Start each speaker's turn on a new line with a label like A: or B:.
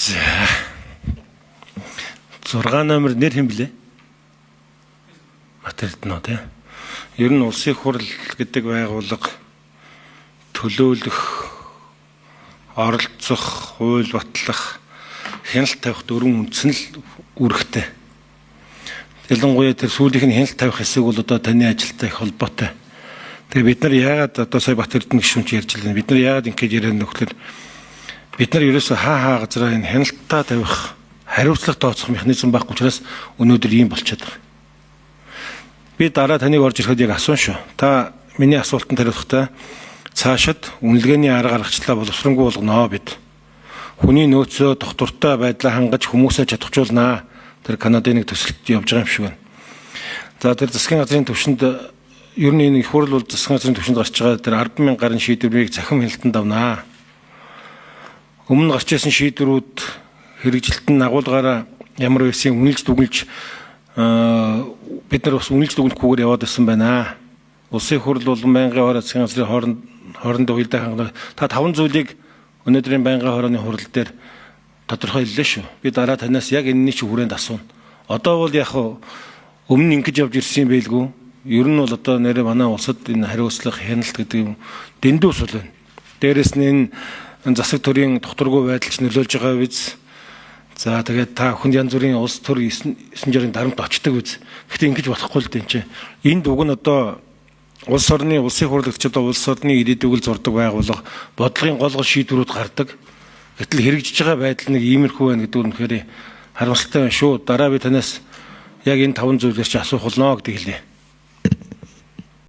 A: За 6 номер нэр хэм блэ? Бат Эрдэнэ тий. Ер нь улсын хурал гэдэг байгууллага төлөөлөх, оролцох, хууль батлах, хяналт тавих дөрвөн үндсэн л үүрэгтэй. Ялангуяа тэр сүүлийнх нь хяналт тавих хэсэг бол одоо таны ажилтай их холбоотой. Тэгээ бид нар яагаад одоо сая Бат Эрдэнэ гишүүн ч ярьж байна. Бид нар яагаад ингэж яриад нөхлөөр бид нар ерөөсөө хаа газараа энэ хяналтаа тавих хариуцлага тооцох механизм байхгүй учраас өнөөдөр ийм болчиход байгаа. Би дараа таныг орж ирэхэд яг асуун шүү. Та миний асуултанд хариулахдаа цаашид үнэлгээний арга гаргачлаа боловсронгуй болгоноо бид. Хүний нөөцөө доктортой байдлаа хангаж хүмүүсээ чадахжуулнаа. Тэр Канадын нэг төсөлд явж байгаа юм шиг байна. За тэр засгийн газрын түвшинд ер нь энэ их хурл бол засгийн газрын түвшинд гарч байгаа тэр 10,000 гаруй шийдвэрийг захин хяналтанд авнаа. Өмнө гарч ирсэн шийдвэрүүд хэрэгжилтэн агуулгаараа ямар байсан үнэлж дүгнэлж бид нар бас үнэлж дүгнэхгүйгээр яваад байсан байна. Улсын хурл болон байнгын хороо засгийн газрын хоорондоо уялдаа хангалуун та 5 зүйлийг өнөөдрийн байнгын хорооны хурал дээр тодорхой хэллээ шүү. Би дараа танаас яг энэний чи хүрээнд асууна. Одоо бол яг өмнө ингэж явж ирсэн байлгүй. Ер нь бол одоо нэрээ манай улсад энэ хариуцлага хяналт гэдэг юм дэндүү сул байна. Дээрээс нь энэ засаг төрийн докторгүй байдал ч нөлөөлж байгаа биз. За тэгээд та хүнд янз бүрийн улс төр 960-ын дарамт очдөг биз. Гэхдээ ингэж болохгүй л дээ чинь. Энд уг нь одоо улс орны улсын хурлэгч одоо улс орны ирээдүйг зурдаг байгууллага бодлогын гол шийдвэрүүд гардаг. Гэтэл хэрэгжиж байгаа байдал нэг иймэрхүү байна гэдэг нь үнэхээр харамсалтай байна шүү. Дараа би танаас яг энэ 5 зүйлээр чи асуух болно гэдэг хэлье.